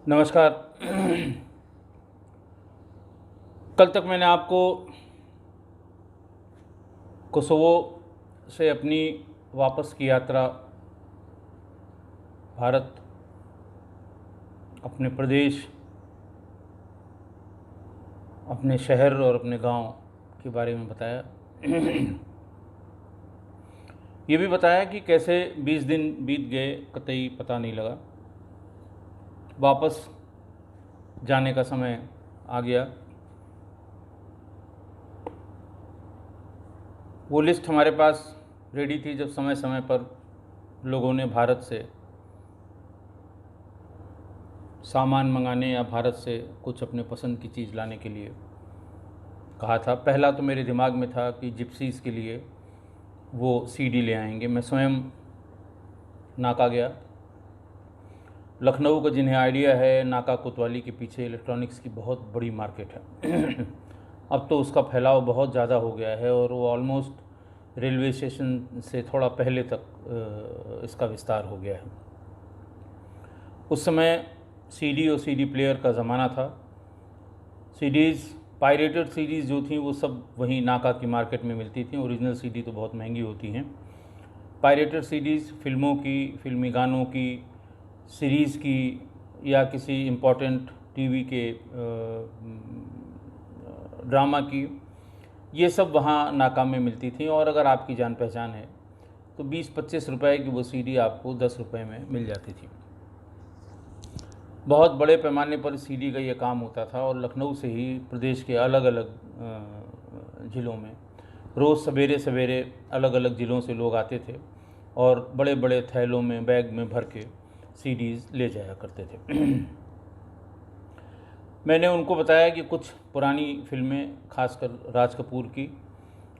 नमस्कार। कल तक मैंने आपको कोसोवो से अपनी वापस की यात्रा, भारत, अपने प्रदेश, अपने शहर और अपने गांव के बारे में बताया। ये भी बताया कि कैसे 20 दिन बीत गए, कतई पता नहीं लगा। वापस जाने का समय आ गया। वो लिस्ट हमारे पास रेडी थी जब समय समय पर लोगों ने भारत से सामान मंगाने या भारत से कुछ अपने पसंद की चीज़ लाने के लिए कहा था। पहला तो मेरे दिमाग में था कि जिप्सीज़ के लिए वो सीडी ले आएंगे। मैं स्वयं नाका गया। लखनऊ का जिन्हें आइडिया है, नाका कोतवाली के पीछे इलेक्ट्रॉनिक्स की बहुत बड़ी मार्केट है। अब तो उसका फैलाव बहुत ज़्यादा हो गया है और वो ऑलमोस्ट रेलवे स्टेशन से थोड़ा पहले तक इसका विस्तार हो गया है। उस समय सीडी और सीडी प्लेयर का ज़माना था। सीडीज़, पायरेटेड सीडीज़ जो थी वो सब वहीं नाका की मार्केट में मिलती थी। ओरिजिनल सीडी तो बहुत महंगी होती हैं। पायरेटेड सीडीज़ फिल्मों की, फिल्मी गानों की, सीरीज़ की या किसी इम्पोर्टेंट टीवी के ड्रामा की, ये सब वहाँ नाका में मिलती थी। और अगर आपकी जान पहचान है तो 20-25 रुपए की वो सीडी आपको 10 रुपये में मिल जाती थी। बहुत बड़े पैमाने पर सीडी का ये काम होता था और लखनऊ से ही प्रदेश के अलग अलग ज़िलों में रोज़ सवेरे सवेरे अलग अलग ज़िलों से लोग आते थे और बड़े बड़े थैलों में, बैग में भर के सीडीज़ ले जाया करते थे। मैंने उनको बताया कि कुछ पुरानी फिल्में, खासकर राज कपूर की,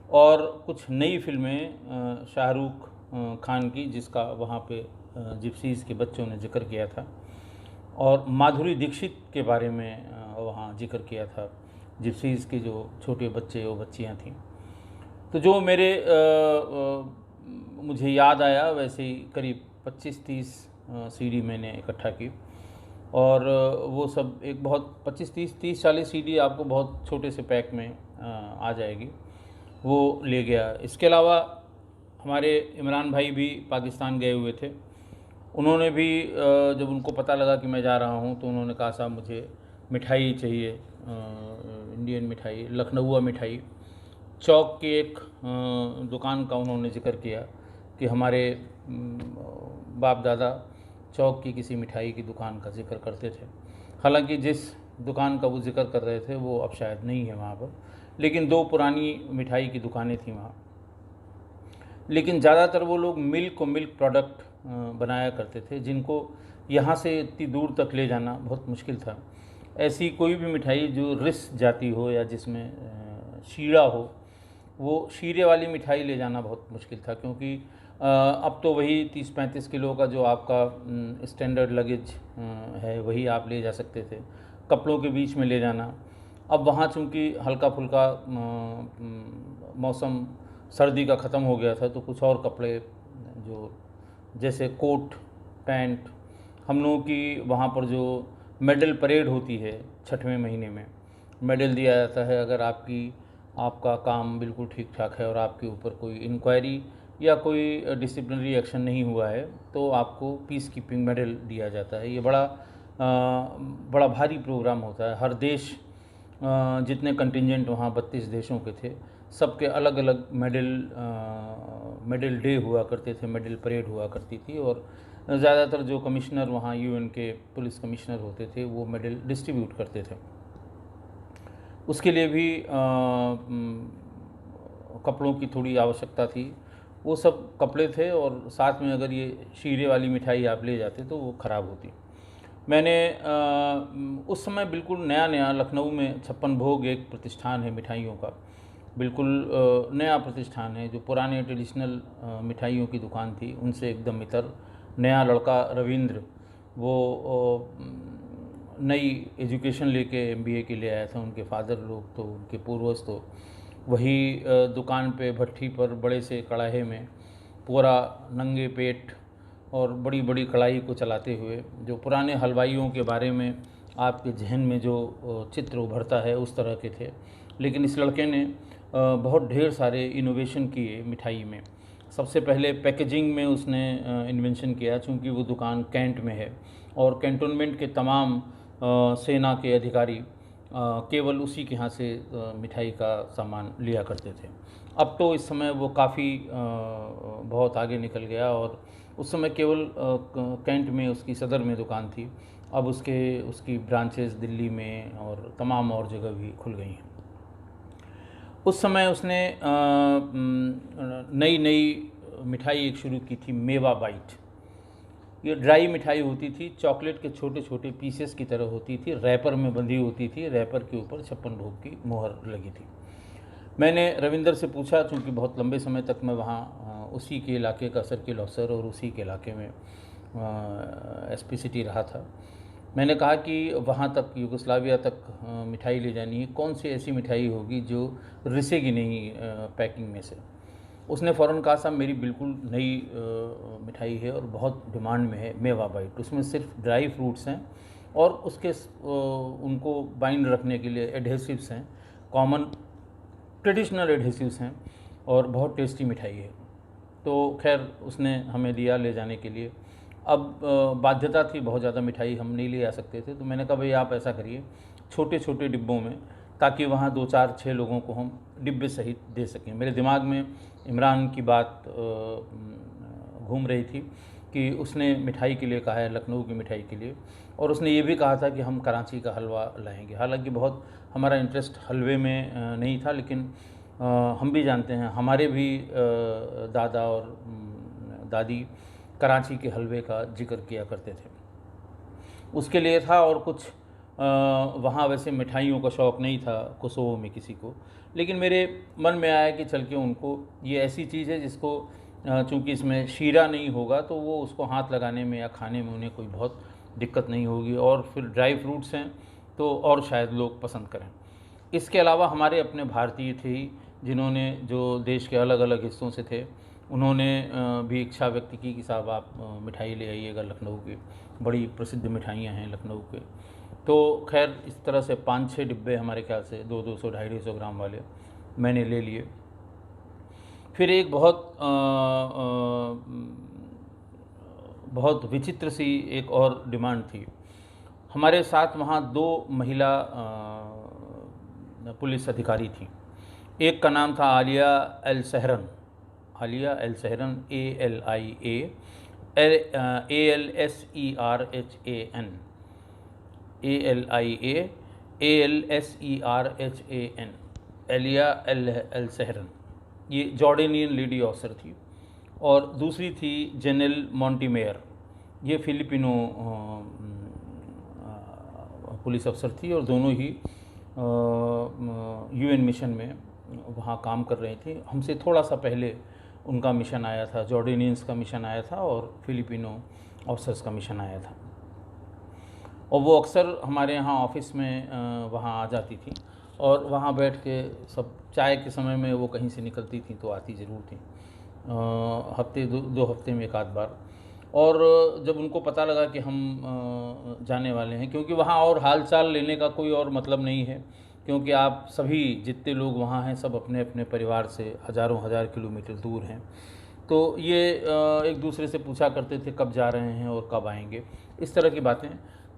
और कुछ नई फिल्में शाहरुख खान की, जिसका वहाँ पे जिप्सीज़ के बच्चों ने जिक्र किया था, और माधुरी दीक्षित के बारे में वहाँ जिक्र किया था। जिप्सीज़ के जो छोटे बच्चे और बच्चियाँ थीं, तो जो मेरे मुझे याद आया वैसे ही करीब 25-30 सीडी मैंने इकट्ठा की। और वो सब एक बहुत 25-30-40 सीडी आपको बहुत छोटे से पैक में आ जाएगी, वो ले गया। इसके अलावा हमारे इमरान भाई भी पाकिस्तान गए हुए थे। उन्होंने भी जब उनको पता लगा कि मैं जा रहा हूँ तो उन्होंने कहा, साहब मुझे मिठाई चाहिए, इंडियन मिठाई, लखनऊआ मिठाई। चौक की एक दुकान का उन्होंने जिक्र किया कि हमारे बाप दादा चौक की किसी मिठाई की दुकान का जिक्र करते थे। हालांकि जिस दुकान का वो जिक्र कर रहे थे वो अब शायद नहीं है वहाँ पर, लेकिन 2 पुरानी मिठाई की दुकानें थी वहाँ। लेकिन ज़्यादातर वो लोग मिल्क और मिल्क प्रोडक्ट बनाया करते थे, जिनको यहाँ से इतनी दूर तक ले जाना बहुत मुश्किल था। ऐसी कोई भी मिठाई जो रिस जाती हो या जिसमें शीरा हो, वो शीरे वाली मिठाई ले जाना बहुत मुश्किल था, क्योंकि अब तो वही 30-35 किलो का जो आपका स्टैंडर्ड लगेज है वही आप ले जा सकते थे। कपड़ों के बीच में ले जाना, अब वहाँ चूँकि हल्का फुल्का मौसम सर्दी का ख़त्म हो गया था, तो कुछ और कपड़े जो जैसे कोट पैंट, हम लोगों की वहाँ पर जो मेडल परेड होती है 6वें महीने में, मेडल दिया जाता है अगर आपका काम बिल्कुल ठीक ठाक है और आपके ऊपर कोई इंक्वायरी या कोई डिसिप्लिनरी एक्शन नहीं हुआ है तो आपको पीस कीपिंग मेडल दिया जाता है। ये बड़ा भारी प्रोग्राम होता है। हर देश, जितने कंटिजेंट वहाँ 32 देशों के थे, सबके अलग अलग मेडल डे हुआ करते थे, मेडल परेड हुआ करती थी। और ज़्यादातर जो कमिश्नर वहाँ यूएन के पुलिस कमिश्नर होते थे वो मेडल डिस्ट्रीब्यूट करते थे। उसके लिए भी कपड़ों की थोड़ी आवश्यकता थी। वो सब कपड़े थे और साथ में अगर ये शीरे वाली मिठाई आप ले जाते तो वो ख़राब होती। मैंने उस समय बिल्कुल नया नया लखनऊ में 56 भोग एक प्रतिष्ठान है मिठाइयों का, बिल्कुल नया प्रतिष्ठान है, जो पुराने ट्रेडिशनल मिठाइयों की दुकान थी उनसे एकदम इतर नया लड़का रविंद्र, वो नई एजुकेशन लेके एमबीए के लिए आया था। उनके फादर लोग तो, उनके पूर्वज तो वही दुकान पे भट्ठी पर बड़े से कड़ाहे में पूरा नंगे पेट और बड़ी बड़ी कढ़ाई को चलाते हुए, जो पुराने हलवाइयों के बारे में आपके जहन में जो चित्र उभरता है उस तरह के थे। लेकिन इस लड़के ने बहुत ढेर सारे इनोवेशन किए मिठाई में। सबसे पहले पैकेजिंग में उसने इन्वेंशन किया, चूँकि वो दुकान कैंट में है और कैंटोनमेंट के तमाम सेना के अधिकारी केवल उसी के यहाँ से मिठाई का सामान लिया करते थे। अब तो इस समय वो काफ़ी बहुत आगे निकल गया और उस समय केवल कैंट में उसकी सदर में दुकान थी। अब उसकी ब्रांचेस दिल्ली में और तमाम और जगह भी खुल गई हैं। उस समय उसने नई नई मिठाई एक शुरू की थी, मेवा बाइट। ये ड्राई मिठाई होती थी, चॉकलेट के छोटे छोटे पीसेस की तरह होती थी, रैपर में बंधी होती थी, रैपर के ऊपर 56 भोग की मोहर लगी थी। मैंने रविंदर से पूछा, चूँकि बहुत लंबे समय तक मैं वहाँ उसी के इलाके का सर्किल ऑफिसर और उसी के इलाके में एसपी सिटी रहा था, मैंने कहा कि वहाँ तक यूगोस्लाविया तक मिठाई ले जानी है, कौन सी ऐसी मिठाई होगी जो रिसेगी नहीं पैकिंग में से। उसने फ़ौरन कहा, साहब मेरी बिल्कुल नई मिठाई है और बहुत डिमांड में है, मेवा बाइट। उसमें सिर्फ ड्राई फ्रूट्स हैं और उसके उनको बाइंड रखने के लिए एडहेसिव्स हैं, कॉमन ट्रेडिशनल एडहेसिव्स हैं और बहुत टेस्टी मिठाई है। तो खैर उसने हमें दिया ले जाने के लिए। अब बाध्यता थी, बहुत ज़्यादा मिठाई हम नहीं ले आ सकते थे, तो मैंने कहा भाई आप ऐसा करिए छोटे छोटे डिब्बों में, ताकि वहाँ 2 4 6 लोगों को हम डिब्बे सहित दे सकें। मेरे दिमाग में इमरान की बात घूम रही थी कि उसने मिठाई के लिए कहा है, लखनऊ की मिठाई के लिए, और उसने ये भी कहा था कि हम कराची का हलवा लाएंगे। हालांकि बहुत हमारा इंटरेस्ट हलवे में नहीं था, लेकिन हम भी जानते हैं, हमारे भी दादा और दादी कराची के हलवे का जिक्र किया करते थे। उसके लिए था, और कुछ वहाँ वैसे मिठाइयों का शौक़ नहीं था कोसोवो में किसी को, लेकिन मेरे मन में आया कि चल के उनको, ये ऐसी चीज़ है जिसको चूँकि इसमें शीरा नहीं होगा तो वो उसको हाथ लगाने में या खाने में उन्हें कोई बहुत दिक्कत नहीं होगी, और फिर ड्राई फ्रूट्स हैं तो और शायद लोग पसंद करें। इसके अलावा हमारे अपने भारतीय थे ही, जिन्होंने जो देश के अलग अलग हिस्सों से थे, उन्होंने भी इच्छा व्यक्त की कि साहब आप मिठाई ले आइएगा, लखनऊ की बड़ी प्रसिद्ध मिठाइयाँ हैं लखनऊ के। तो खैर इस तरह से 5-6 डिब्बे हमारे ख्याल से 200 250 ग्राम वाले मैंने ले लिए। फिर एक बहुत विचित्र सी एक और डिमांड थी। हमारे साथ वहाँ 2 महिला पुलिस अधिकारी थी। एक का नाम था Alia El Serhan, Alia El Serhan, ALSERHAN, Alia El Serhan. ये जॉर्डेनियन लेडी ऑफिसर थी। और दूसरी थी जेनेल मॉन्टीमेयर, ये फिलिपिनो पुलिस अफसर थी, और दोनों ही UN मिशन में वहाँ काम कर रही थी। हमसे थोड़ा सा पहले उनका मिशन आया था, जॉर्डेनियंस का मिशन आया था और फिलिपिनो ऑफिसर्स का मिशन आया था। और वो अक्सर हमारे यहाँ ऑफिस में वहाँ आ जाती थी, और वहाँ बैठ के सब चाय के समय में वो कहीं से निकलती थी तो आती ज़रूर थी, हफ्ते 2 हफ्ते में एक आध बार। और जब उनको पता लगा कि हम जाने वाले हैं, क्योंकि वहाँ और हाल चाल लेने का कोई और मतलब नहीं है, क्योंकि आप सभी जितने लोग वहाँ हैं सब अपने अपने परिवार से हज़ारों हज़ार किलोमीटर दूर हैं, तो ये एक दूसरे से पूछा करते थे कब जा रहे हैं और कब आएंगे, इस तरह की बातें।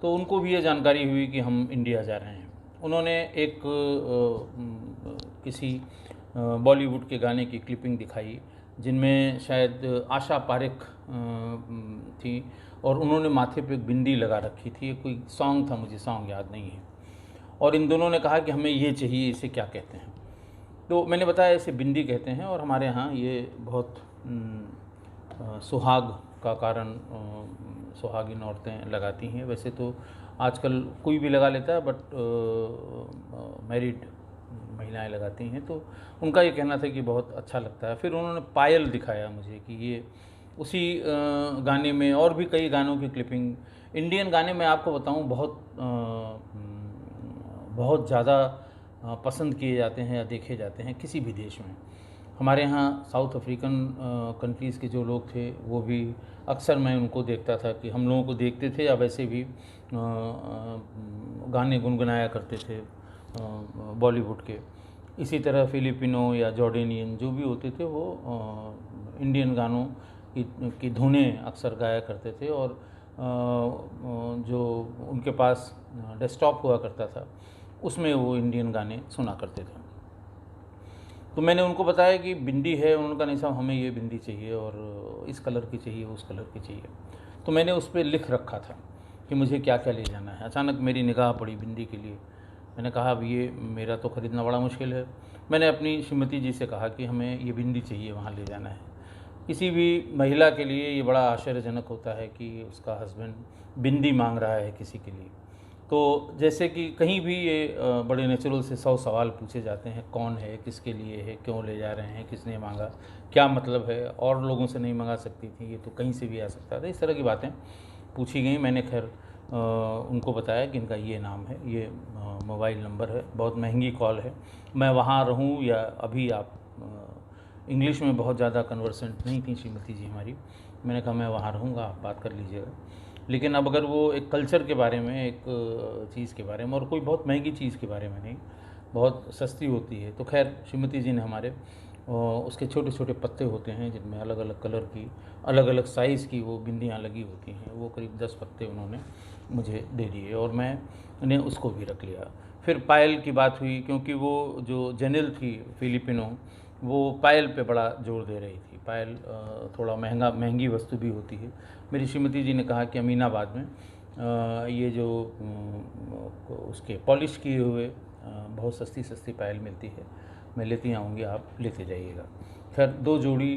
तो उनको भी ये जानकारी हुई कि हम इंडिया जा रहे हैं। उन्होंने एक किसी बॉलीवुड के गाने की क्लिपिंग दिखाई, जिनमें शायद आशा पारेख थी, और उन्होंने माथे पे एक बिंदी लगा रखी थी। कोई सॉन्ग था, मुझे सॉन्ग याद नहीं है। और इन दोनों ने कहा कि हमें ये चाहिए, इसे क्या कहते हैं। तो मैंने बताया इसे बिंदी कहते हैं, और हमारे यहाँ ये बहुत सुहाग का कारण सुहागिन औरतें लगाती हैं। वैसे तो आजकल कोई भी लगा लेता है, बट मैरिड महिलाएं लगाती हैं। तो उनका ये कहना था कि बहुत अच्छा लगता है। फिर उन्होंने पायल दिखाया मुझे कि ये उसी गाने में, और भी कई गानों की क्लिपिंग। इंडियन गाने में आपको बताऊं बहुत ज़्यादा पसंद किए जाते हैं या देखे जाते हैं किसी भी देश में। हमारे यहाँ साउथ अफ्रीकन कंट्रीज़ के जो लोग थे वो भी अक्सर मैं उनको देखता था कि हम लोगों को देखते थे या वैसे भी गाने गुनगुनाया करते थे बॉलीवुड के। इसी तरह फिलिपिनो या जॉर्डेनियन जो भी होते थे वो इंडियन गानों की धुनें अक्सर गाया करते थे, और जो उनके पास डेस्कटॉप हुआ करता था उसमें वो इंडियन गाने सुना करते थे। तो मैंने उनको बताया कि बिंदी है, उन्होंने कहा नहीं साहब हमें ये बिंदी चाहिए और इस कलर की चाहिए, उस कलर की चाहिए। तो मैंने उस पर लिख रखा था कि मुझे क्या क्या ले जाना है। अचानक मेरी निगाह पड़ी बिंदी के लिए। मैंने कहा अब ये मेरा तो ख़रीदना बड़ा मुश्किल है। मैंने अपनी श्रीमती जी से कहा कि हमें ये बिंदी चाहिए, वहाँ ले जाना है। किसी भी महिला के लिए ये बड़ा आश्चर्यजनक होता है कि उसका हस्बैंड बिंदी मांग रहा है किसी के लिए। तो जैसे कि कहीं भी ये बड़े नेचुरल से 100 सवाल पूछे जाते हैं, कौन है, किसके लिए है, क्यों ले जा रहे हैं, किसने मांगा, क्या मतलब है, और लोगों से नहीं मंगा सकती थी, ये तो कहीं से भी आ सकता था। इस तरह की बातें पूछी गई। मैंने खैर उनको बताया कि इनका ये नाम है, ये मोबाइल नंबर है, बहुत महंगी कॉल है, मैं वहाँ रहूँ या अभी आप इंग्लिश में बहुत ज़्यादा कन्वर्सेंट नहीं थी श्रीमती जी हमारी। मैंने कहा मैं वहाँ रहूँगा, आप बात कर लीजिएगा। लेकिन अब अगर वो एक कल्चर के बारे में, एक चीज़ के बारे में, और कोई बहुत महंगी चीज़ के बारे में नहीं, बहुत सस्ती होती है, तो खैर श्रीमती जी ने हमारे उसके छोटे छोटे पत्ते होते हैं जिनमें अलग अलग कलर की, अलग अलग साइज़ की वो बिंदियाँ लगी होती हैं, वो करीब 10 पत्ते उन्होंने मुझे दे दिए और मैंने उसको भी रख लिया। फिर पायल की बात हुई, क्योंकि वो जो जेनिल थी फिलिपिनो, वो पायल पे बड़ा जोर दे रही थी। पायल थोड़ा महंगी वस्तु भी होती है। मेरी श्रीमती जी ने कहा कि अमीनाबाद में ये जो उसके पॉलिश किए हुए बहुत सस्ती सस्ती पायल मिलती है, मैं लेती आऊँगी, आप लेते जाइएगा। खैर 2 जोड़ी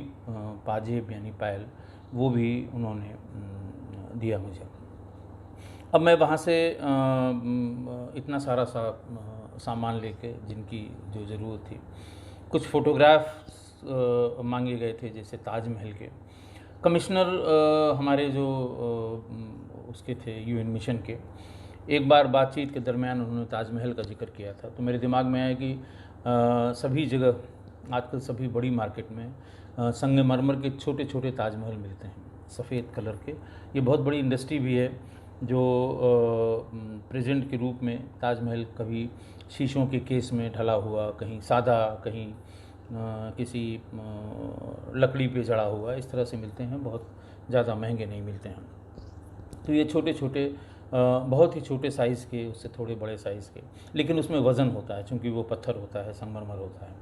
पाजेब यानी पायल वो भी उन्होंने दिया मुझे। अब मैं वहाँ से इतना सारा सामान लेके, जिनकी जो ज़रूरत थी, कुछ फ़ोटोग्राफ्स मांगे गए थे जैसे ताजमहल के। कमिश्नर हमारे जो उसके थे यूएन मिशन के, एक बार बातचीत के दरमियान उन्होंने ताजमहल का जिक्र किया था, तो मेरे दिमाग में आया कि सभी जगह आजकल सभी बड़ी मार्केट में संगमरमर के छोटे छोटे ताजमहल मिलते हैं, सफ़ेद कलर के। ये बहुत बड़ी इंडस्ट्री भी है जो प्रेजेंट के रूप में ताजमहल कभी शीशों के केस में ढला हुआ, कहीं सादा, कहीं किसी लकड़ी पे जड़ा हुआ, इस तरह से मिलते हैं, बहुत ज़्यादा महंगे नहीं मिलते हैं। तो ये छोटे छोटे बहुत ही छोटे साइज़ के, उससे थोड़े बड़े साइज़ के, लेकिन उसमें वज़न होता है, चूँकि वो पत्थर होता है, संगमरमर होता है,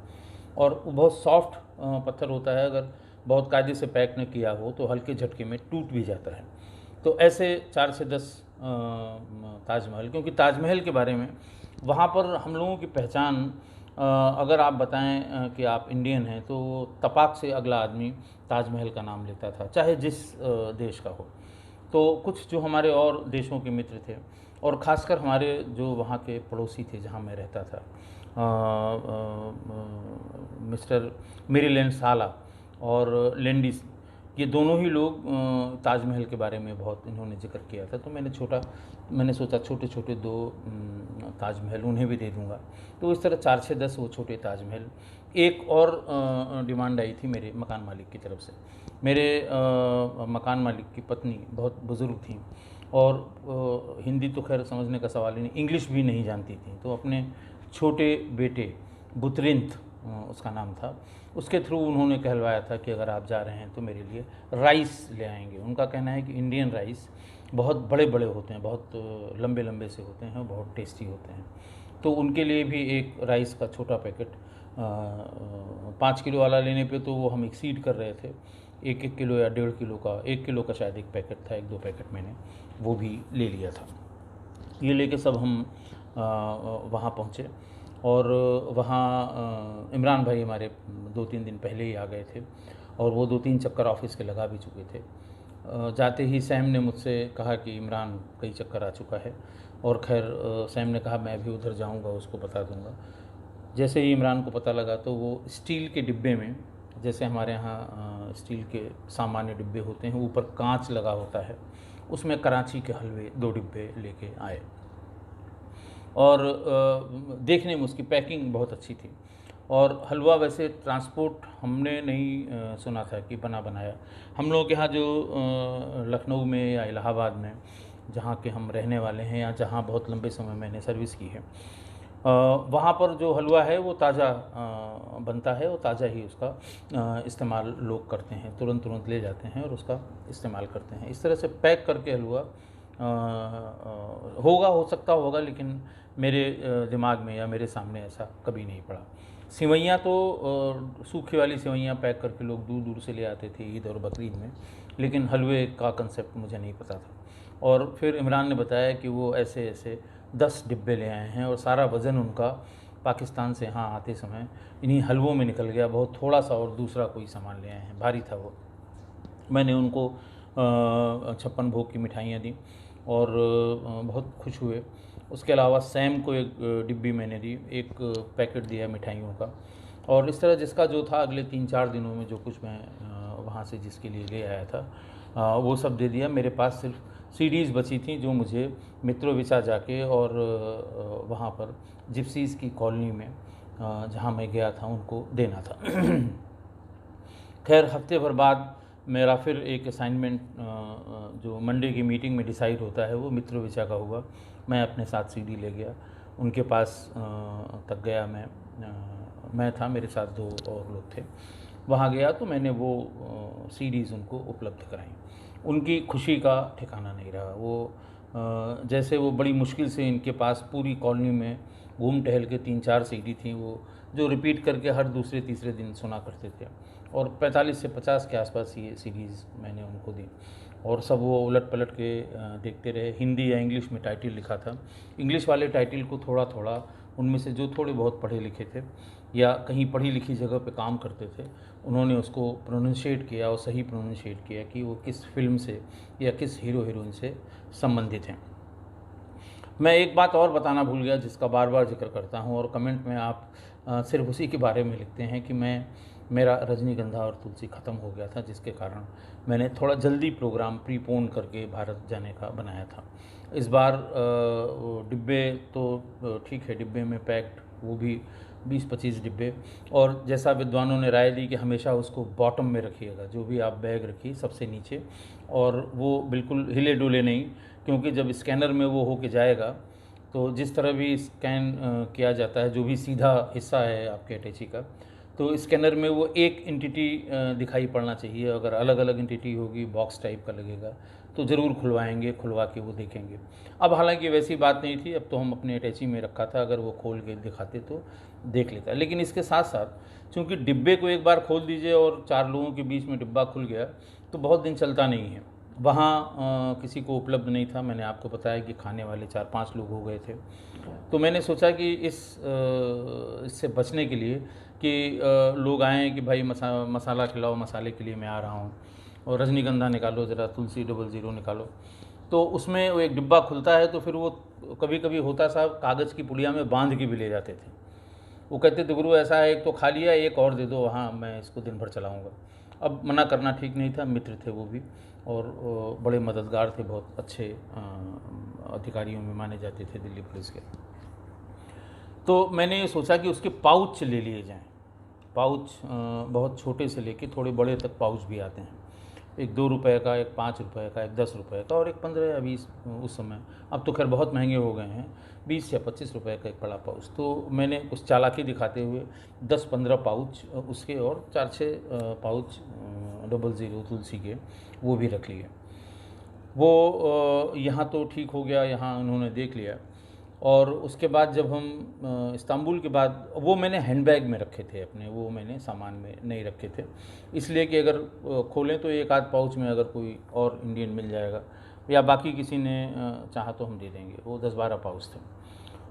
और वो बहुत सॉफ्ट पत्थर होता है। अगर बहुत कायदे से पैक न किया हो तो हल्के झटके में टूट भी जाता है। तो ऐसे 4 से 10 ताजमहल, क्योंकि ताजमहल के बारे में वहाँ पर हम लोगों की पहचान, अगर आप बताएं कि आप इंडियन हैं, तो तपाक से अगला आदमी ताजमहल का नाम लेता था, चाहे जिस देश का हो। तो कुछ जो हमारे और देशों के मित्र थे, और ख़ासकर हमारे जो वहाँ के पड़ोसी थे जहाँ मैं रहता था, मिस्टर मेरीलैंड साला और लैंडिस, ये दोनों ही लोग ताजमहल के बारे में बहुत इन्होंने जिक्र किया था। तो मैंने सोचा छोटे छोटे 2 ताजमहल उन्हें भी दे दूँगा। तो इस तरह 4 से 10 वो छोटे ताजमहल। एक और डिमांड आई थी मेरे मकान मालिक की तरफ से। मेरे मकान मालिक की पत्नी बहुत बुज़ुर्ग थी और हिंदी तो खैर समझने का सवाल ही नहीं, इंग्लिश भी नहीं जानती थी। तो अपने छोटे बेटे बुतरिंत उसका नाम था, उसके थ्रू उन्होंने कहलवाया था कि अगर आप जा रहे हैं तो मेरे लिए राइस ले आएंगे। उनका कहना है कि इंडियन राइस बहुत बड़े बड़े होते हैं, बहुत लंबे लंबे से होते हैं, बहुत टेस्टी होते हैं। तो उनके लिए भी एक राइस का छोटा पैकेट, 5 किलो वाला लेने पे तो वो हम एक्सीड कर रहे थे, 1-1 किलो या 1.5 किलो का, 1 किलो का शायद एक पैकेट था, 1-2 पैकेट मैंने वो भी ले लिया था। ये लेके सब हम वहाँ पहुँचे, और वहाँ इमरान भाई हमारे 2-3 दिन पहले ही आ गए थे, और वो 2-3 चक्कर ऑफिस के लगा भी चुके थे। जाते ही सैम ने मुझसे कहा कि इमरान कई चक्कर आ चुका है, और खैर सैम ने कहा मैं भी उधर जाऊंगा, उसको बता दूंगा। जैसे ही इमरान को पता लगा तो वो स्टील के डिब्बे में, जैसे हमारे यहाँ स्टील के सामान्य डिब्बे होते हैं, ऊपर कांच लगा होता है, उसमें कराची के हलवे 2 डिब्बे लेके आए, और देखने में उसकी पैकिंग बहुत अच्छी थी। और हलवा वैसे ट्रांसपोर्ट हमने नहीं सुना था कि बना बनाया। हम लोग के यहाँ जो लखनऊ में या इलाहाबाद में जहाँ के हम रहने वाले हैं या जहाँ बहुत लंबे समय मैंने सर्विस की है, वहाँ पर जो हलवा है वो ताज़ा बनता है और ताज़ा ही उसका इस्तेमाल लोग करते हैं, तुरंत तुरंत ले जाते हैं और उसका इस्तेमाल करते हैं। इस तरह से पैक करके हलवा होगा, हो सकता होगा, लेकिन मेरे दिमाग में या मेरे सामने ऐसा कभी नहीं पड़ा। सिवैयाँ तो सूखी वाली सिवैयाँ पैक करके लोग दूर दूर से ले आते थे ईद और बकरीद में, लेकिन हलवे का कंसेप्ट मुझे नहीं पता था। और फिर इमरान ने बताया कि वो ऐसे ऐसे 10 डिब्बे ले आए हैं और सारा वज़न उनका पाकिस्तान से यहाँ आते समय इन्हीं हलवों में निकल गया, बहुत थोड़ा सा और दूसरा कोई सामान ले आए हैं, भारी था वो। मैंने उनको 56 भोग की मिठाइयाँ दी और बहुत खुश हुए। उसके अलावा सैम को एक डिब्बी मैंने दी, एक पैकेट दिया मिठाइयों का। और इस तरह जिसका जो था अगले 3-4 दिनों में जो कुछ मैं वहाँ से जिसके लिए ले आया था वो सब दे दिया। मेरे पास सिर्फ सीडीज़ बची थी जो मुझे मित्रोविचा जाके और वहाँ पर जिप्सीज़ की कॉलोनी में जहाँ मैं गया था उनको देना था। खैर हफ्ते भर बाद मेरा फिर एक असाइनमेंट जो मंडे की मीटिंग में डिसाइड होता है वो मित्रोविचा का हुआ। मैं अपने साथ सीडी ले गया, उनके पास तक गया। मैं था, मेरे साथ 2 और लोग थे। वहाँ गया तो मैंने वो सीडीज़ उनको उपलब्ध कराई। उनकी खुशी का ठिकाना नहीं रहा। वो जैसे वो बड़ी मुश्किल से इनके पास पूरी कॉलोनी में घूम टहल के 3-4 सीडी थी वो, जो रिपीट करके हर दूसरे तीसरे दिन सुना करते थे। और 45 से 50 के आसपास ये सीरीज़ मैंने उनको दी और सब वो उलट पलट के देखते रहे। हिंदी या इंग्लिश में टाइटल लिखा था। इंग्लिश वाले टाइटल को थोड़ा थोड़ा उनमें से जो थोड़े बहुत पढ़े लिखे थे या कहीं पढ़ी लिखी जगह पे काम करते थे, उन्होंने उसको प्रोनाउंशिएट किया और सही प्रोनाउंशिएट किया कि वो किस फिल्म से या किस हीरो हीरोइन से संबंधित हैं। मैं एक बात और बताना भूल गया जिसका बार बार जिक्र करता हूँ और कमेंट में आप सिर्फ उसी के बारे में लिखते हैं कि मेरा रजनीगंधा और तुलसी ख़त्म हो गया था, जिसके कारण मैंने थोड़ा जल्दी प्रोग्राम प्रीपोन करके भारत जाने का बनाया था। इस बार डिब्बे तो ठीक है, डिब्बे में पैक्ड, वो भी 20-25 डिब्बे। और जैसा विद्वानों ने राय दी कि हमेशा उसको बॉटम में रखिएगा, जो भी आप बैग रखिए सबसे नीचे, और वो बिल्कुल हिले डुले नहीं, क्योंकि जब स्कैनर में वो होके जाएगा तो जिस तरह भी स्कैन किया जाता है, जो भी सीधा हिस्सा है आपके अटैची का, तो स्कैनर में वो एक एंटिटी दिखाई पड़ना चाहिए। अगर अलग अलग एंटिटी होगी, बॉक्स टाइप का लगेगा, तो ज़रूर खुलवाएंगे, खुलवा के वो देखेंगे। अब हालांकि वैसी बात नहीं थी, अब तो हम अपने अटैची में रखा था, अगर वो खोल के दिखाते तो देख लेता। लेकिन इसके साथ साथ चूँकि डिब्बे को एक बार खोल दीजिए और 4 लोगों के बीच में डिब्बा खुल गया तो बहुत दिन चलता नहीं है। वहाँ किसी को उपलब्ध नहीं था। मैंने आपको बताया कि खाने वाले 4-5 लोग हो गए थे। तो मैंने सोचा कि इससे बचने के लिए कि लोग आएँ कि भाई मसाला खिलाओ, मसाले के लिए मैं आ रहा हूँ, और रजनीगंधा निकालो ज़रा, तुलसी 00 निकालो। तो उसमें वो एक डिब्बा खुलता है तो फिर वो कभी कभी होता साहब कागज़ की पुड़िया में बांध के भी ले जाते थे। वो कहते थे गुरु ऐसा है, एक तो खा लिया, एक और दे दो, वहाँ मैं इसको दिन भर चलाऊँगा। अब मना करना ठीक नहीं था, मित्र थे वो भी और बड़े मददगार थे, बहुत अच्छे अधिकारियों में माने जाते थे दिल्ली पुलिस के। तो मैंने ये सोचा कि उसके पाउच ले लिए जाएं। पाउच बहुत छोटे से लेके थोड़े बड़े तक पाउच भी आते हैं, एक 2 रुपये का, एक 5 रुपये का, एक 10 रुपये का और एक 15 या 20 उस समय। अब तो खैर बहुत महंगे हो गए हैं, 20 या 25 रुपये का एक बड़ा पाउच। तो मैंने कुछ चालाकी दिखाते हुए 10-15 पाउच उसके और 4-6 पाउच 00 तुलसी के वो भी रख लिए। वो यहाँ तो ठीक हो गया, यहाँ उन्होंने देख लिया। और उसके बाद जब हम इस्तांबुल के बाद, वो मैंने हैंडबैग में रखे थे अपने, वो मैंने सामान में नहीं रखे थे, इसलिए कि अगर खोलें तो एक आध पाउच में अगर कोई और इंडियन मिल जाएगा या बाकी किसी ने चाहा तो हम दे देंगे। वो 10-12 पाउच थे।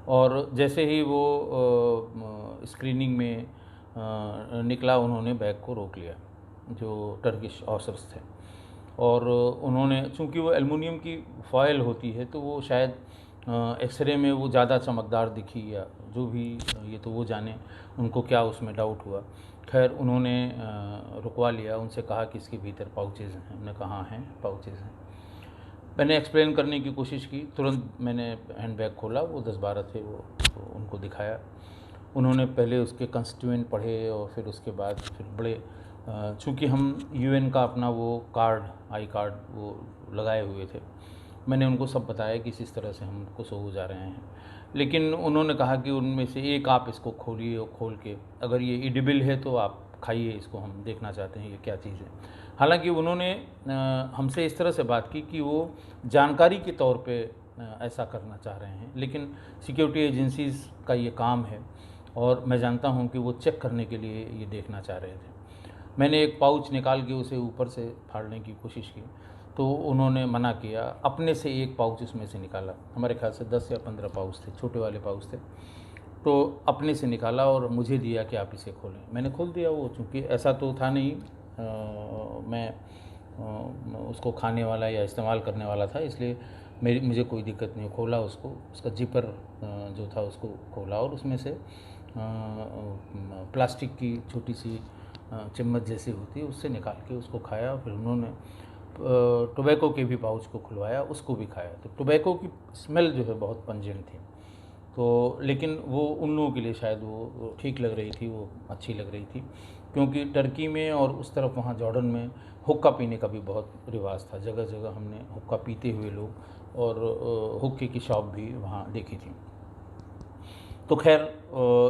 और जैसे ही वो स्क्रीनिंग में निकला, उन्होंने बैग को रोक लिया, जो टर्किश ऑफिसर्स थे। और उन्होंने, चूँकि वो एल्युमिनियम की फॉयल होती है तो वो शायद एक्सरे में वो ज़्यादा चमकदार दिखी या जो भी, ये तो वो जाने उनको क्या उसमें डाउट हुआ। खैर उन्होंने रुकवा लिया, उनसे कहा कि इसके भीतर पाउचेज़ हैं। उन्होंने कहा हाँ हैं, पाउचेज़ हैं। मैंने एक्सप्लेन करने की कोशिश की, तुरंत मैंने हैंडबैग खोला, वो 10-12 थे, वो तो उनको दिखाया। उन्होंने पहले उसके कंस्टिट्यूएंट पढ़े और फिर उसके बाद फिर बड़े चूँकि हम यूएन का अपना वो कार्ड, आई कार्ड वो लगाए हुए थे, मैंने उनको सब बताया कि इस तरह से हम कोसोवो जा रहे हैं। लेकिन उन्होंने कहा कि उनमें से एक आप इसको खोलिए और खोल के अगर ये एडिबल है तो आप खाइए इसको, हम देखना चाहते हैं ये क्या चीज़ है। हालांकि उन्होंने हमसे इस तरह से बात की कि वो जानकारी के तौर पे ऐसा करना चाह रहे हैं, लेकिन सिक्योरिटी एजेंसीज़ का ये काम है और मैं जानता हूँ कि वो चेक करने के लिए ये देखना चाह रहे थे। मैंने एक पाउच निकाल के उसे ऊपर से फाड़ने की कोशिश की तो उन्होंने मना किया। अपने से एक पाउच उसमें से निकाला, हमारे ख्याल से 10 या 15 पाउच थे, छोटे वाले पाउच थे, तो अपने से निकाला और मुझे दिया कि आप इसे खोलें। मैंने खोल दिया। वो चूँकि ऐसा तो था नहीं, मैं उसको खाने वाला या इस्तेमाल करने वाला था, इसलिए मुझे कोई दिक्कत नहीं। खोला उसको, उसका जिपर जो था उसको खोला और उसमें से प्लास्टिक की छोटी सी चम्मच जैसी होती है उससे निकाल के उसको खाया। फिर उन्होंने टोबैको के भी पाउच को खुलवाया, उसको भी खाया। तो टोबैको की स्मेल जो है बहुत पंजेंट थी, तो लेकिन वो उन लोगों के लिए शायद वो ठीक लग रही थी, वो अच्छी लग रही थी, क्योंकि टर्की में और उस तरफ वहाँ जॉर्डन में हुक्का पीने का भी बहुत रिवाज था। जगह जगह हमने हुक्का पीते हुए लोग और हुक्के की शॉप भी वहाँ देखी थी। तो खैर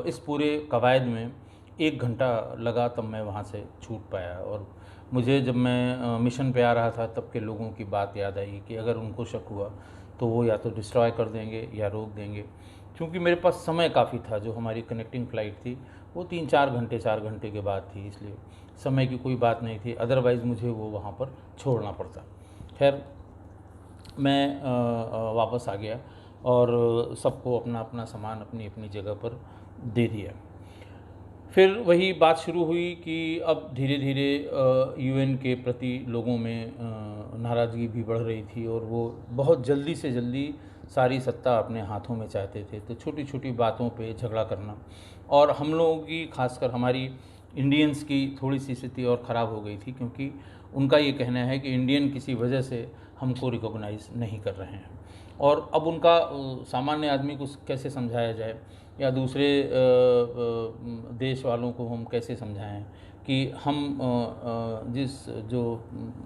इस पूरे कवायद में 1 घंटा लगा तब मैं वहाँ से छूट पाया। और मुझे जब मैं मिशन पे आ रहा था तब के लोगों की बात याद आई कि अगर उनको शक हुआ तो वो या तो डिस्ट्रॉय कर देंगे या रोक देंगे। क्योंकि मेरे पास समय काफ़ी था, जो हमारी कनेक्टिंग फ़्लाइट थी वो 4 घंटे के बाद थी, इसलिए समय की कोई बात नहीं थी। अदरवाइज़ मुझे वो वहाँ पर छोड़ना पड़ता। खैर मैं वापस आ गया और सबको अपना अपना सामान अपनी अपनी जगह पर दे दिया। फिर वही बात शुरू हुई कि अब धीरे धीरे यूएन के प्रति लोगों में नाराज़गी भी बढ़ रही थी और वो बहुत जल्दी से जल्दी सारी सत्ता अपने हाथों में चाहते थे। तो छोटी छोटी बातों पे झगड़ा करना, और हम लोगों की, खासकर हमारी इंडियंस की थोड़ी सी स्थिति और ख़राब हो गई थी, क्योंकि उनका ये कहना है कि इंडियन किसी वजह से हमको रिकॉग्नाइज़ नहीं कर रहे हैं। और अब उनका सामान्य आदमी को कैसे समझाया जाए या दूसरे देश वालों को हम कैसे समझाएं कि हम जिस जो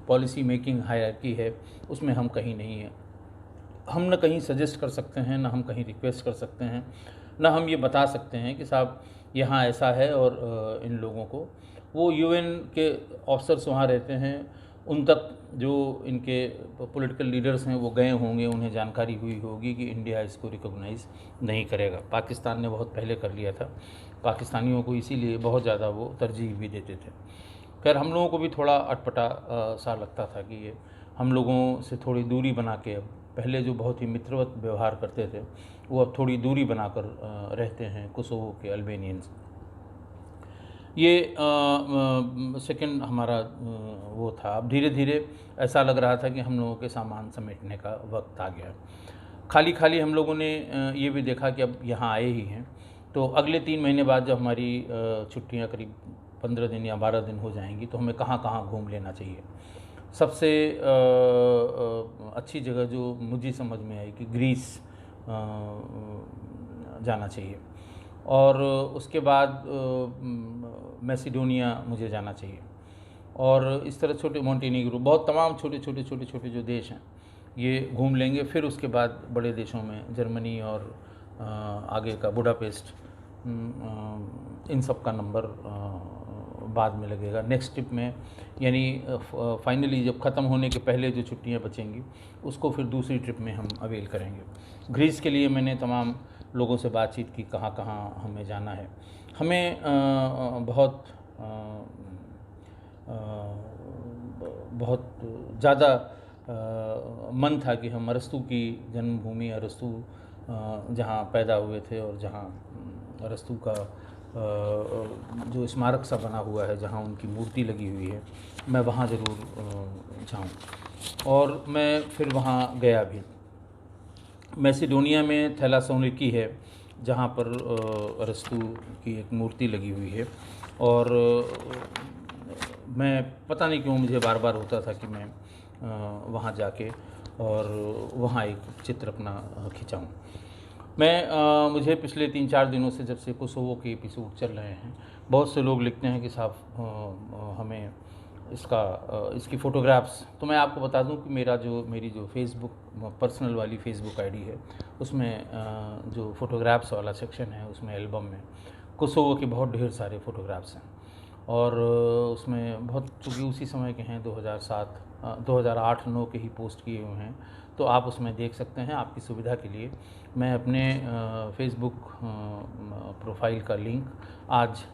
पॉलिसी मेकिंग हायरार्की है उसमें हम कहीं नहीं हैं। हम न कहीं सजेस्ट कर सकते हैं, ना हम कहीं रिक्वेस्ट कर सकते हैं, ना हम ये बता सकते हैं कि साहब यहाँ ऐसा है। और इन लोगों को, वो यूएन के ऑफिसर्स वहाँ रहते हैं, उन तक जो इनके पॉलिटिकल लीडर्स हैं वो गए होंगे, उन्हें जानकारी हुई होगी कि इंडिया इसको रिकॉग्नाइज़ नहीं करेगा। पाकिस्तान ने बहुत पहले कर लिया था, पाकिस्तानियों को इसीलिए बहुत ज़्यादा वो तरजीह भी देते थे। खैर हम लोगों को भी थोड़ा अटपटा सा लगता था कि ये हम लोगों से थोड़ी दूरी बना के, अब पहले जो बहुत ही मित्रवत व्यवहार करते थे वो अब थोड़ी दूरी बनाकर रहते हैं कोसोवो के अल्बेनियंस। ये सेकंड हमारा वो था। अब धीरे धीरे ऐसा लग रहा था कि हम लोगों के सामान समेटने का वक्त आ गया। खाली खाली हम लोगों ने ये भी देखा कि अब यहाँ आए ही हैं, तो अगले 3 महीने बाद जब हमारी छुट्टियाँ करीब 15 दिन या 12 दिन हो जाएंगी तो हमें कहाँ कहाँ घूम लेना चाहिए। सबसे अच्छी जगह जो मुझे समझ में आई कि ग्रीस जाना चाहिए, और उसके बाद मैसिडोनिया मुझे जाना चाहिए, और इस तरह छोटे मोंटेनीग्रो, बहुत तमाम छोटे छोटे जो देश हैं ये घूम लेंगे। फिर उसके बाद बड़े देशों में जर्मनी और आगे का बुडापेस्ट, इन सब का नंबर बाद में लगेगा नेक्स्ट ट्रिप में। यानी फाइनली जब ख़त्म होने के पहले जो छुट्टियां बचेंगी उसको फिर दूसरी ट्रिप में हम अवेल करेंगे। ग्रीस के लिए मैंने तमाम लोगों से बातचीत की, कहाँ कहाँ हमें जाना है। हमें बहुत ज़्यादा मन था कि हम अरस्तू की जन्मभूमि, अरस्तू जहाँ पैदा हुए थे और जहाँ अरस्तू का जो स्मारक सा बना हुआ है, जहाँ उनकी मूर्ति लगी हुई है, मैं वहाँ ज़रूर जाऊँ। और मैं फिर वहाँ गया भी। मैसिडोनिया में थेलासोनिकी है जहाँ पर अरस्तू की एक मूर्ति लगी हुई है, और मैं पता नहीं क्यों मुझे बार बार होता था कि मैं वहाँ जाके और वहाँ एक चित्र अपना खिंचाऊँ। मुझे पिछले 3-4 दिनों से, जब से कोसोवो के एपिसोड चल रहे हैं, बहुत से लोग लिखते हैं कि साहब हमें इसकी फ़ोटोग्राफ्स। तो मैं आपको बता दूं कि मेरी जो फेसबुक पर्सनल वाली फेसबुक आईडी है, उसमें जो फ़ोटोग्राफ्स वाला सेक्शन है, उसमें एल्बम में कोसोवो के बहुत ढेर सारे फ़ोटोग्राफ्स हैं। और उसमें बहुत, चूँकि उसी समय के हैं, 2008-9 के ही पोस्ट किए हुए हैं, तो आप उसमें देख सकते हैं। आपकी सुविधा के लिए मैं अपने फेसबुक प्रोफाइल का लिंक आज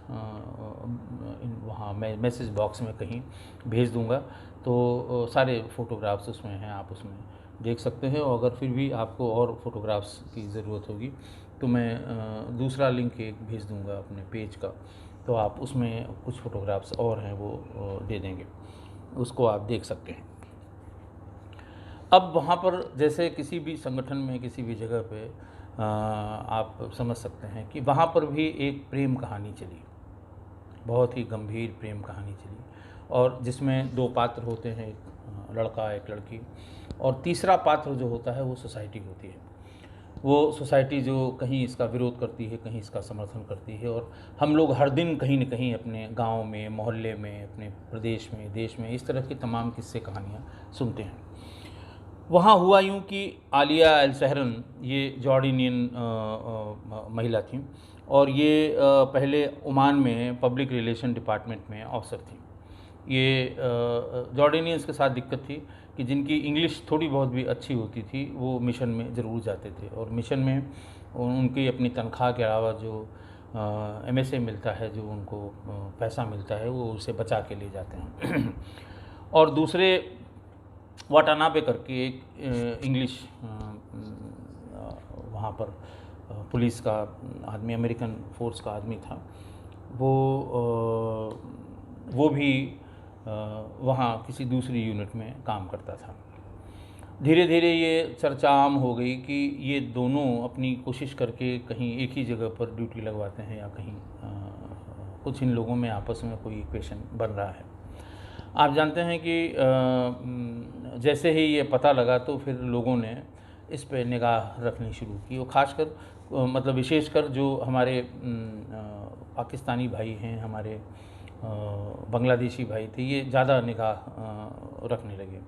वहाँ मैं मैसेज बॉक्स में कहीं भेज दूँगा, तो सारे फ़ोटोग्राफ्स उसमें हैं, आप उसमें देख सकते हैं। और अगर फिर भी आपको और फ़ोटोग्राफ्स की ज़रूरत होगी तो मैं दूसरा लिंक एक भेज दूँगा अपने पेज का, तो आप उसमें कुछ फ़ोटोग्राफ्स और हैं वो दे देंगे, उसको आप देख सकते हैं। अब वहाँ पर जैसे किसी भी संगठन में, किसी भी जगह पे आप समझ सकते हैं कि वहाँ पर भी एक प्रेम कहानी चली, बहुत ही गंभीर प्रेम कहानी चली, और जिसमें 2 पात्र होते हैं, एक लड़का एक लड़की, और तीसरा पात्र जो होता है वो सोसाइटी होती है। वो सोसाइटी जो कहीं इसका विरोध करती है, कहीं इसका समर्थन करती है। और हम लोग हर दिन कहीं न कहीं अपने गांव में, मोहल्ले में, अपने प्रदेश में, देश में इस तरह की तमाम किस्से कहानियाँ सुनते हैं। वहाँ हुआ यूँ कि आलिया अल सहरन, ये जॉर्डनियन महिला थीं, और ये पहले ओमान में पब्लिक रिलेशन डिपार्टमेंट में अफसर थी। ये जॉर्डनियंस के साथ दिक्कत थी कि जिनकी इंग्लिश थोड़ी बहुत भी अच्छी होती थी, वो मिशन में ज़रूर जाते थे, और मिशन में उनकी अपनी तनख्वाह के अलावा जो MSA मिलता है, जो उनको पैसा मिलता है, वो उसे बचा के ले जाते हैं। और दूसरे वाटानाबे करके एक इंग्लिश वहाँ पर पुलिस का आदमी, अमेरिकन फोर्स का आदमी था, वो भी वहाँ किसी दूसरी यूनिट में काम करता था। धीरे धीरे ये चर्चा आम हो गई कि ये दोनों अपनी कोशिश करके कहीं एक ही जगह पर ड्यूटी लगवाते हैं, या कहीं कुछ इन लोगों में आपस में कोई इक्वेशन बन रहा है। आप जानते हैं कि जैसे ही ये पता लगा तो फिर लोगों ने इस पे निगाह रखनी शुरू की, और ख़ासकर मतलब विशेषकर जो हमारे पाकिस्तानी भाई हैं, हमारे बांग्लादेशी भाई थे, ये ज़्यादा निगाह रखने लगे।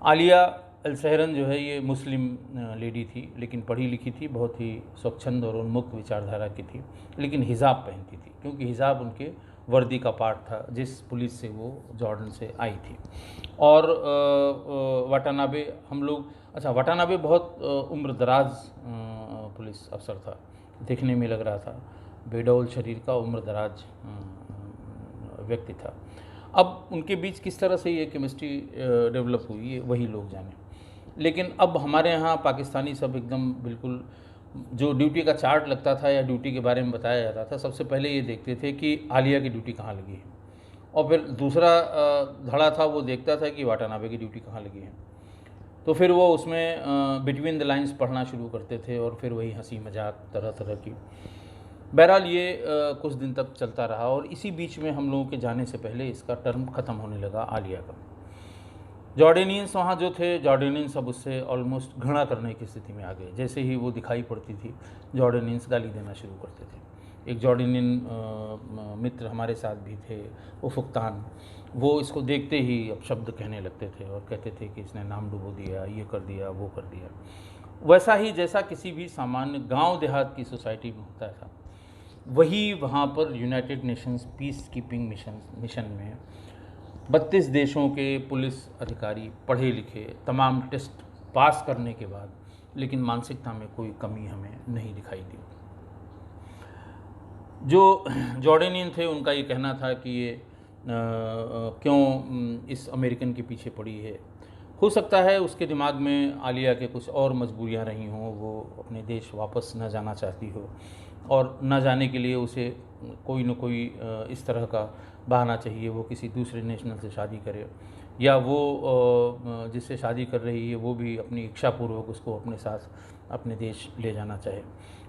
आलिया अल सहरन जो है, ये मुस्लिम लेडी थी, लेकिन पढ़ी लिखी थी, बहुत ही स्वच्छंद और उन्मुक्त विचारधारा की थी, लेकिन हिजाब पहनती थी, क्योंकि हिजाब उनके वर्दी का पार्ट था जिस पुलिस से वो जॉर्डन से आई थी। और वाटानाबे वाटानाबे बहुत उम्र दराज पुलिस अफसर था, देखने में लग रहा था बेडौल शरीर का उम्र दराज व्यक्ति था। अब उनके बीच किस तरह से ये केमिस्ट्री डेवलप हुई, ये वही लोग जाने। लेकिन अब हमारे यहाँ पाकिस्तानी सब एकदम बिल्कुल, जो ड्यूटी का चार्ट लगता था या ड्यूटी के बारे में बताया जाता था, सबसे पहले ये देखते थे कि आलिया की ड्यूटी कहाँ लगी है, और फिर दूसरा धड़ा था वो देखता था कि वाटानाबे की ड्यूटी कहाँ लगी है। तो फिर वो उसमें बिटवीन द लाइंस पढ़ना शुरू करते थे, और फिर वही हंसी मजाक तरह तरह की। बहरहाल ये कुछ दिन तक चलता रहा, और इसी बीच में हम लोगों के जाने से पहले इसका टर्म ख़त्म होने लगा आलिया का। जॉर्डेनियंस वहाँ जो थे, जॉर्डेनियंस अब उससे ऑलमोस्ट घृणा करने की स्थिति में आ गए। जैसे ही वो दिखाई पड़ती थी, जॉर्डेनियंस गाली देना शुरू करते थे। एक जॉर्डेनियन मित्र हमारे साथ भी थे, उफुक्तान, वो इसको देखते ही अब शब्द कहने लगते थे, और कहते थे कि इसने नाम डुबो दिया, ये कर दिया, वो कर दिया। वैसा ही जैसा किसी भी सामान्य गांव देहात की सोसाइटी में होता था, वही वहाँ पर United Nations peace keeping mission में 32 देशों के पुलिस अधिकारी, पढ़े लिखे, तमाम टेस्ट पास करने के बाद, लेकिन मानसिकता में कोई कमी हमें नहीं दिखाई दी। जो जॉर्डेनियन थे, उनका ये कहना था कि ये क्यों इस अमेरिकन के पीछे पड़ी है। हो सकता है उसके दिमाग में आलिया के कुछ और मजबूरियां रही हों, वो अपने देश वापस न जाना चाहती हो, और न जाने के लिए उसे कोई न कोई इस तरह का बहाना चाहिए, वो किसी दूसरे नेशनल से शादी करे, या वो जिससे शादी कर रही है वो भी अपनी इच्छापूर्वक उसको अपने साथ अपने देश ले जाना चाहे।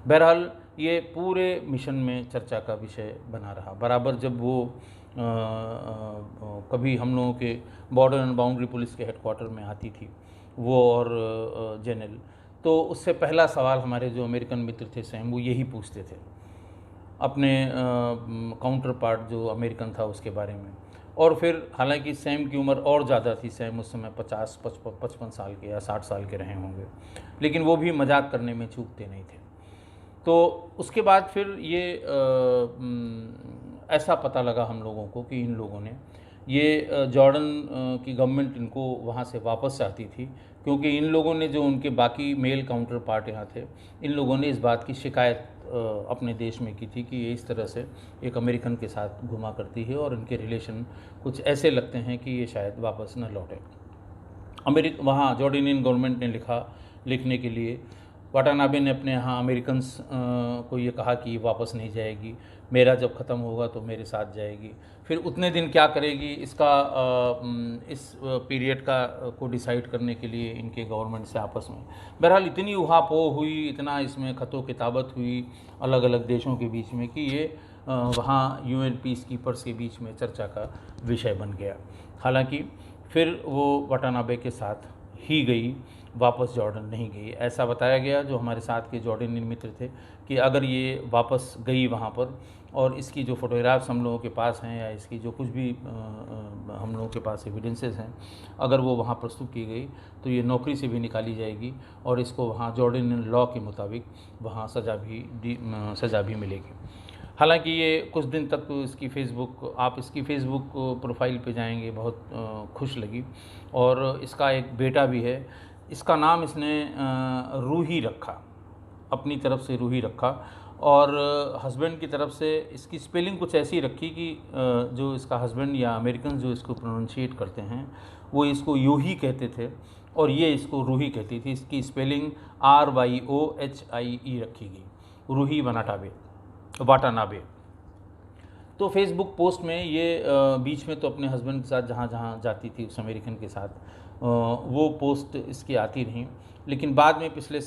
बहरहाल ये पूरे मिशन में चर्चा का विषय बना रहा। बराबर जब वो कभी हम लोगों के बॉर्डर एंड बाउंड्री पुलिस के हेडक्वार्टर में आती थी वो और जनरल, तो उससे पहला सवाल हमारे जो अमेरिकन मित्र थे सैम, वो यही पूछते थे अपने काउंटर पार्ट जो अमेरिकन था उसके बारे में। और फिर हालांकि सैम की उम्र और ज़्यादा थी, सैम उस समय 55 साल के या 60 साल के रहे होंगे, लेकिन वो भी मजाक करने में चूकते नहीं थे। तो उसके बाद फिर ये ऐसा पता लगा हम लोगों को कि इन लोगों ने ये जॉर्डन की गवर्नमेंट इनको वहाँ से वापस चाहती थी, क्योंकि इन लोगों ने जो उनके बाकी मेल काउंटर पार्ट यहाँ थे, इन लोगों ने इस बात की शिकायत अपने देश में की थी कि ये इस तरह से एक अमेरिकन के साथ घुमा करती है और इनके रिलेशन कुछ ऐसे लगते हैं कि ये शायद वापस न लौटे। वहाँ जॉर्डनियन गवर्नमेंट ने लिखने के लिए वाटानाबे ने अपने यहाँ अमेरिकन्स को ये कहा कि वापस नहीं जाएगी, मेरा जब ख़त्म होगा तो मेरे साथ जाएगी। फिर उतने दिन क्या करेगी इसका इस पीरियड का को डिसाइड करने के लिए इनके गवर्नमेंट से आपस में बहरहाल इतनी उहापोह हुई, इतना इसमें खतो किताबत हुई अलग अलग देशों के बीच में कि ये वहाँ यूएन पीस कीपर्स के बीच में चर्चा का विषय बन गया। हालांकि फिर वो वाटानाबे के साथ ही गई, वापस जॉर्डन नहीं गई। ऐसा बताया गया जो हमारे साथ के जॉर्डनियन मित्र थे कि अगर ये वापस गई वहाँ पर और इसकी जो फ़ोटोग्राफ्स हम लोगों के पास हैं या इसकी जो कुछ भी हम लोगों के पास एविडेंसेस हैं, अगर वो वहाँ प्रस्तुत की गई तो ये नौकरी से भी निकाली जाएगी और इसको वहाँ जॉर्डनियन लॉ के मुताबिक वहाँ सज़ा भी मिलेगी। हालांकि ये कुछ दिन तक तो इसकी फ़ेसबुक प्रोफाइल पे जाएंगे बहुत खुश लगी। और इसका एक बेटा भी है, इसका नाम इसने रूही रखा, अपनी तरफ से रूही रखा, और हस्बैंड की तरफ से इसकी स्पेलिंग कुछ ऐसी रखी कि जो इसका हस्बैंड या अमेरिकन जो इसको प्रोनाउंशिएट करते हैं वो इसको यूही कहते थे और ये इसको रूही कहती थी। इसकी स्पेलिंग RYOHIE रखी गई, रूही वाटानाबे। तो फेसबुक पोस्ट में ये बीच में तो अपने हस्बैंड के साथ जहाँ जहाँ जाती थी उस अमेरिकन के साथ वो पोस्ट इसकी आती रहीं, लेकिन बाद में पिछले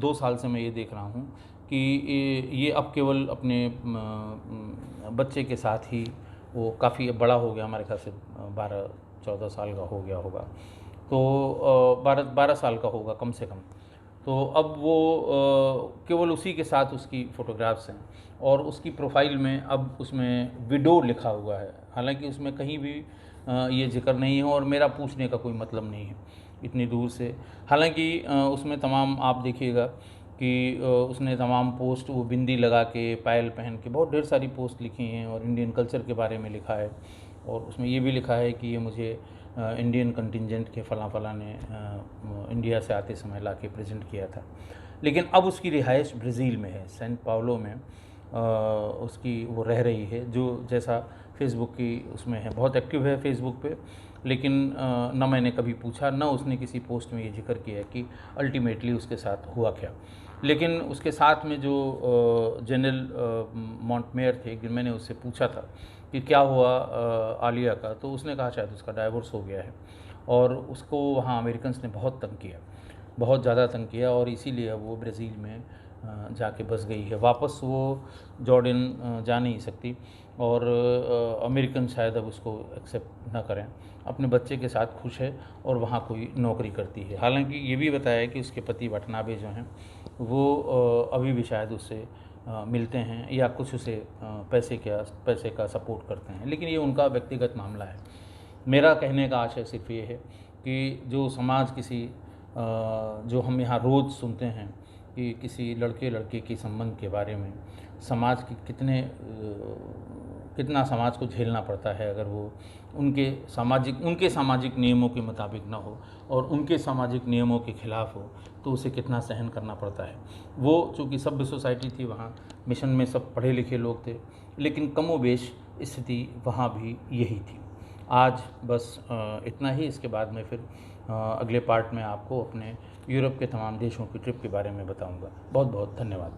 2 साल से मैं ये देख रहा हूँ कि ये अब केवल अपने बच्चे के साथ ही, वो काफ़ी बड़ा हो गया, हमारे ख्याल से 12-14 साल का हो गया होगा, तो 12 साल का होगा कम से कम। तो अब वो केवल उसी के साथ उसकी फ़ोटोग्राफ्स हैं और उसकी प्रोफाइल में अब उसमें विडो लिखा हुआ है। हालांकि उसमें कहीं भी ये जिक्र नहीं है और मेरा पूछने का कोई मतलब नहीं है इतनी दूर से। हालांकि उसमें तमाम आप देखिएगा कि उसने तमाम पोस्ट वो बिंदी लगा के, पायल पहन के, बहुत ढेर सारी पोस्ट लिखी हैं और इंडियन कल्चर के बारे में लिखा है। और उसमें ये भी लिखा है कि ये मुझे इंडियन कंटिजेंट के फला ने इंडिया से आते समय ला के प्रेजेंट किया था। लेकिन अब उसकी रिहाइश ब्राज़ील में है, सैन पाउलो में उसकी वो रह रही है, जो जैसा फेसबुक की उसमें है, बहुत एक्टिव है फेसबुक पे। लेकिन न मैंने कभी पूछा, न उसने किसी पोस्ट में ये जिक्र किया कि अल्टीमेटली उसके साथ हुआ क्या। लेकिन उसके साथ में जो जनरल मॉन्टमेयर थे, कि मैंने उससे पूछा था कि क्या हुआ आलिया का, तो उसने कहा शायद उसका डाइवोर्स हो गया है और उसको वहाँ अमेरिकन्स ने बहुत तंग किया, बहुत ज़्यादा तंग किया और इसीलिए वो ब्राज़ील में जाके बस गई है। वापस वो जॉर्डन जा नहीं सकती और अमेरिकन शायद अब उसको एक्सेप्ट ना करें। अपने बच्चे के साथ खुश है और वहाँ कोई नौकरी करती है। हालांकि ये भी बताया है कि उसके पति वाटनाबे जो हैं वो अभी भी शायद उससे मिलते हैं या कुछ उसे पैसे का सपोर्ट करते हैं, लेकिन ये उनका व्यक्तिगत मामला है। मेरा कहने का आशय सिर्फ ये है कि जो समाज जो हम यहाँ रोज़ सुनते हैं कि किसी लड़के के संबंध के बारे में समाज की कितना समाज को झेलना पड़ता है अगर वो उनके सामाजिक नियमों के मुताबिक ना हो और उनके सामाजिक नियमों के खिलाफ हो, तो उसे कितना सहन करना पड़ता है। वो चूँकि सभ्य सोसाइटी थी, वहाँ मिशन में सब पढ़े लिखे लोग थे, लेकिन कमोबेश स्थिति वहाँ भी यही थी। आज बस इतना ही। इसके बाद में फिर अगले पार्ट में आपको अपने यूरोप के तमाम देशों की ट्रिप के बारे में बताऊंगा। बहुत बहुत धन्यवाद।